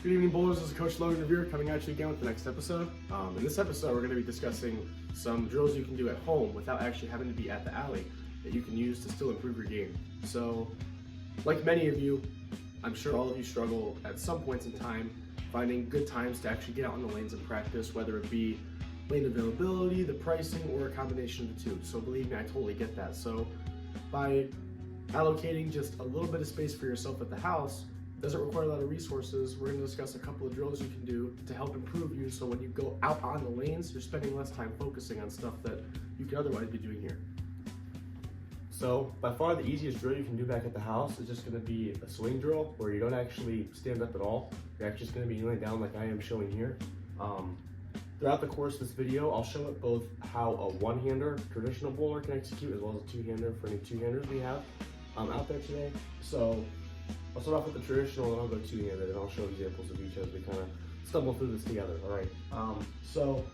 Good evening, bowlers. This is Coach Logan Revere coming at you again with the next episode. In this episode, we're going to be discussing some drills you can do at home without actually having to be at the alley that you can use to still improve your game. So, like many of you, I'm sure all of you struggle at some points in time finding good times to actually get out on the lanes and practice, whether it be lane availability, the pricing, or a combination of the two. So believe me, I totally get that. So by allocating just a little bit of space for yourself at the house, doesn't require a lot of resources. We're going to discuss a couple of drills you can do to help improve you, so when you go out on the lanes, you're spending less time focusing on stuff that you could otherwise be doing here. So by far the easiest drill you can do back at the house is just going to be a swing drill where you don't actually stand up at all. You're actually just going to be kneeling down like I am showing here. Throughout the course of this video, I'll show it both how a one-hander traditional bowler can execute as well as a two-hander for any two-handers we have out there today. So I'll start off with the traditional and I'll go two-handed, and I'll show examples of each as we kind of stumble through this together, all right? So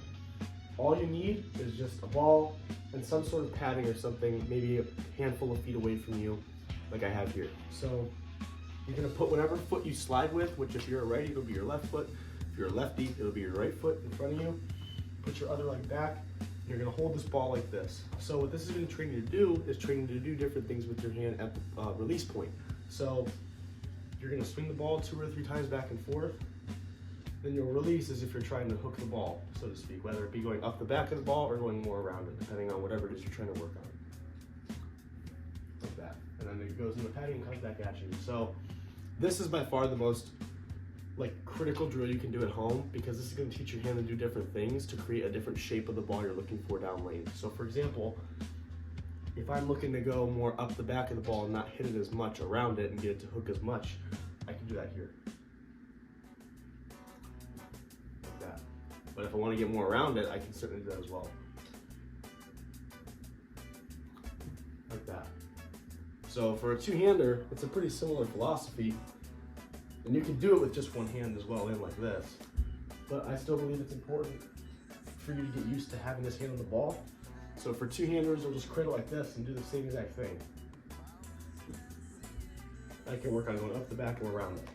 all you need is just a ball and some sort of padding or something, maybe a handful of feet away from you, like I have here. So you're gonna put whatever foot you slide with, which if you're a righty, it'll be your left foot. If you're a lefty, it'll be your right foot in front of you. Put your other leg back. You're gonna hold this ball like this. So what this is gonna train you to do is train you to do different things with your hand at the release point. So you're gonna swing the ball 2 or 3 times back and forth. Then you'll release as if you're trying to hook the ball, so to speak, whether it be going up the back of the ball or going more around it, depending on whatever it is you're trying to work on. Like that. And then it goes in the padding and comes back at you. So this is by far the most critical drill you can do at home, because this is going to teach your hand to do different things to create a different shape of the ball you're looking for down lane. So for example, if I'm looking to go more up the back of the ball and not hit it as much around it and get it to hook as much, I can do that here. Like that. But if I want to get more around it, I can certainly do that as well. Like that. So for a two-hander, it's a pretty similar philosophy. And you can do it with just one hand as well, in like this. But I still believe it's important for you to get used to having this hand on the ball. So for two-handers, you'll just cradle like this and do the same exact thing. I can work on going up the back or around it.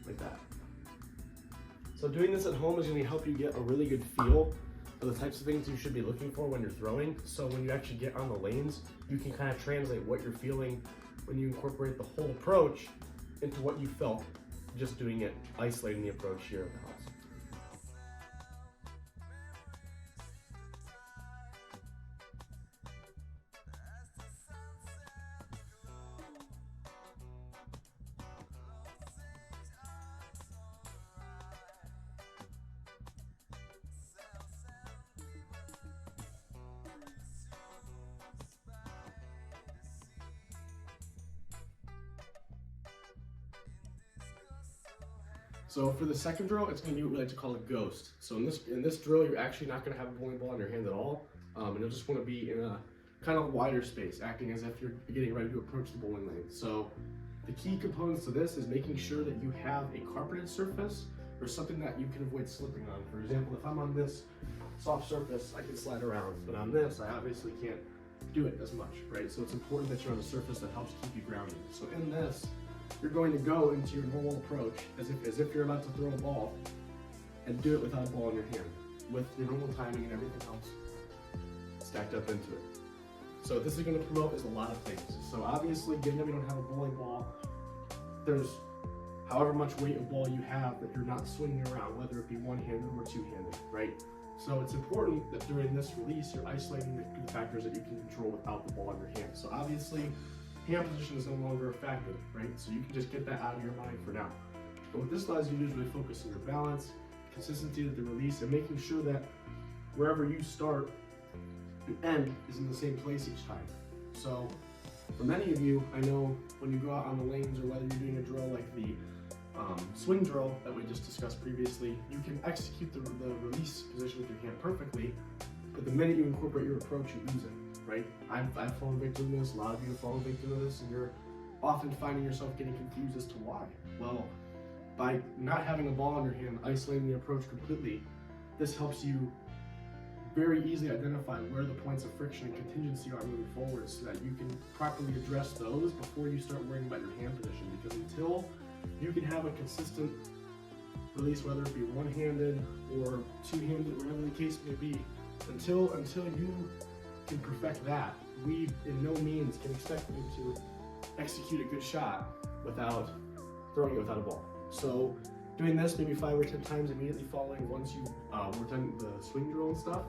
Like that. So doing this at home is going to help you get a really good feel for the types of things you should be looking for when you're throwing. So when you actually get on the lanes, you can kind of translate what you're feeling when you incorporate the whole approach into what you felt just doing it, isolating the approach here at the house. So for the second drill, it's going to be what we like to call a ghost. So in this drill, you're actually not going to have a bowling ball in your hand at all, and you'll just want to be in a kind of wider space, acting as if you're getting ready to approach the bowling lane. So the key components to this is making sure that you have a carpeted surface or something that you can avoid slipping on. For example, if I'm on this soft surface, I can slide around, but on this, I obviously can't do it as much, right? So it's important that you're on a surface that helps keep you grounded. So in this, you're going to go into your normal approach as if you're about to throw a ball, and do it without a ball in your hand, with your normal timing and everything else stacked up into it. So what this is going to promote is a lot of things. So obviously, given that we don't have a bowling ball, there's however much weight of ball you have that you're not swinging around, whether it be one-handed or two-handed, right? So it's important that during this release, you're isolating the factors that you can control without the ball in your hand. So obviously, hand position is no longer a factor, right? So you can just get that out of your mind for now. But what this allows you to do is really focus on your balance, consistency at the release, and making sure that wherever you start, your end is in the same place each time. So for many of you, I know when you go out on the lanes, or whether you're doing a drill like the swing drill that we just discussed previously, you can execute the release position with your hand perfectly, but the minute you incorporate your approach, you lose it. Right? I've fallen victim to this, a lot of you have fallen victim to this, and you're often finding yourself getting confused as to why. Well, by not having a ball in your hand, isolating the approach completely, this helps you very easily identify where the points of friction and contingency are moving forward so that you can properly address those before you start worrying about your hand position. Because until you can have a consistent release, whether it be one-handed or two-handed, whatever the case may be, until you can perfect that, we in no means can expect you to execute a good shot without throwing it without a ball. So doing this maybe 5 or 10 times immediately following once you work on the swing drill and stuff,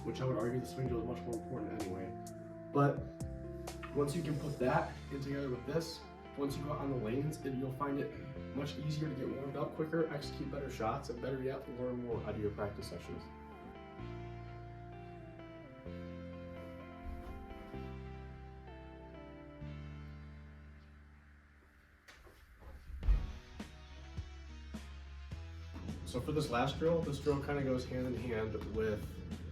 which I would argue the swing drill is much more important anyway. But once you can put that in together with this, once you go out on the lanes, you'll find it much easier to get warmed up quicker, execute better shots, and better yet, learn more out of your practice sessions. So for this last drill, this drill kind of goes hand in hand with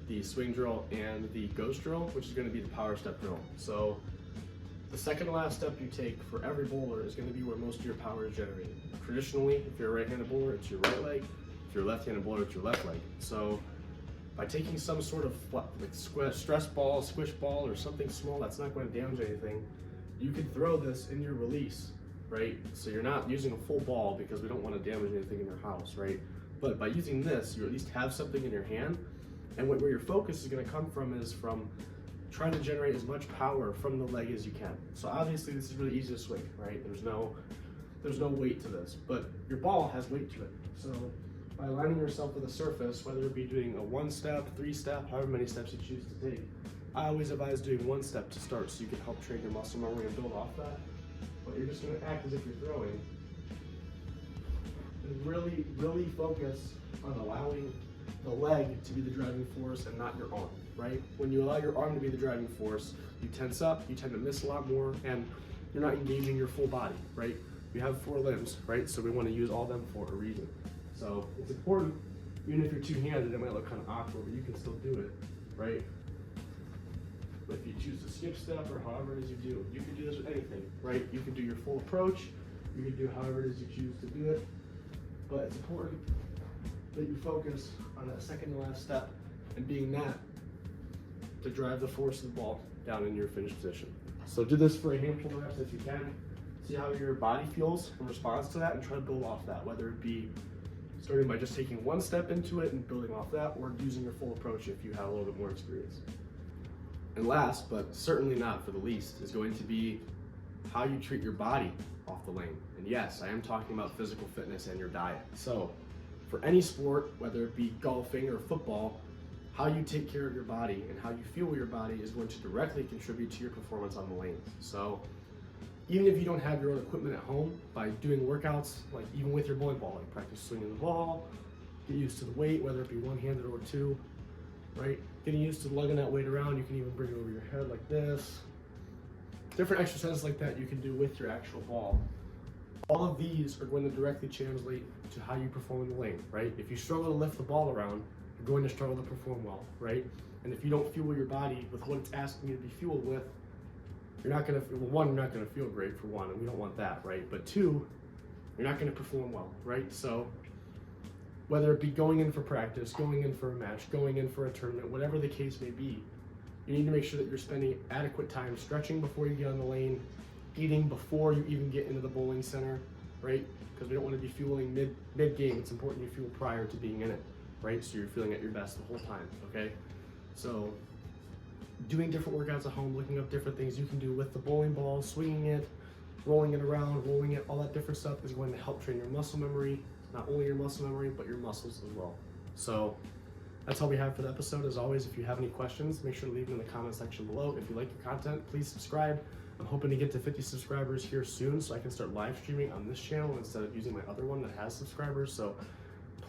the swing drill and the ghost drill, which is going to be the power step drill. So the second to last step you take for every bowler is going to be where most of your power is generated. Traditionally, if you're a right-handed bowler, it's your right leg. If you're a left-handed bowler, it's your left leg. So by taking some sort of like stress ball, squish ball, or something small that's not going to damage anything, you can throw this in your release, right? So you're not using a full ball because we don't want to damage anything in your house, right? But by using this, you at least have something in your hand, and where your focus is going to come from is from trying to generate as much power from the leg as you can. So obviously this is really easy to swing, right? There's no weight to this, but your ball has weight to it. So by aligning yourself with a surface, whether it be doing a 1-step, 3-step, however many steps you choose to take, I always advise doing 1 step to start so you can help train your muscle memory and build off that. But you're just going to act as if you're throwing. And really focus on allowing the leg to be the driving force and not your arm, right? When you allow your arm to be the driving force, you tense up, you tend to miss a lot more, and you're not engaging your full body, right? You have 4 limbs, right? So we want to use all them for a reason. So it's important, even if you're two-handed, it might look kind of awkward, but you can still do it, right? But if you choose to skip step or however it is you do, you can do this with anything, right? You can do your full approach, you can do however it is you choose to do it, but it's important that you focus on that second to last step and being that to drive the force of the ball down in your finished position. So do this for a handful of reps if you can. See how your body feels in response to that and try to build off that, whether it be starting by just taking 1 step into it and building off that, or using your full approach if you have a little bit more experience. And last, but certainly not for the least, is going to be how you treat your body off the lane. And yes, I am talking about physical fitness and your diet. So for any sport, whether it be golfing or football, how you take care of your body and how you fuel your body is going to directly contribute to your performance on the lanes. So even if you don't have your own equipment at home, by doing workouts, like even with your bowling ball, like practice swinging the ball, get used to the weight, whether it be one-handed or two, right? Getting used to lugging that weight around, you can even bring it over your head like this. Different exercises like that you can do with your actual ball. All of these are going to directly translate to how you perform in the lane, right? If you struggle to lift the ball around, you're going to struggle to perform well, right? And if you don't fuel your body with what it's asking you to be fueled with, you're not gonna, well, 1, you're not gonna feel great for 1, and we don't want that, right? But 2, you're not gonna perform well, right? So whether it be going in for practice, going in for a match, going in for a tournament, whatever the case may be, you need to make sure that you're spending adequate time stretching before you get on the lane, eating before you even get into the bowling center, right? Because we don't want to be fueling mid-game. It's important you fuel prior to being in it, right? So you're feeling at your best the whole time, okay? So doing different workouts at home, looking up different things you can do with the bowling ball, swinging it, rolling it around, rolling it, all that different stuff is going to help train your muscle memory, not only your muscle memory, but your muscles as well. So that's all we have for the episode. As always, if you have any questions, make sure to leave them in the comment section below. If you like the content, please subscribe. I'm hoping to get to 50 subscribers here soon so I can start live streaming on this channel instead of using my other one that has subscribers. So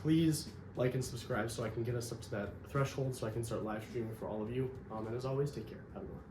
please like and subscribe so I can get us up to that threshold so I can start live streaming for all of you. And as always, take care. Have a good one.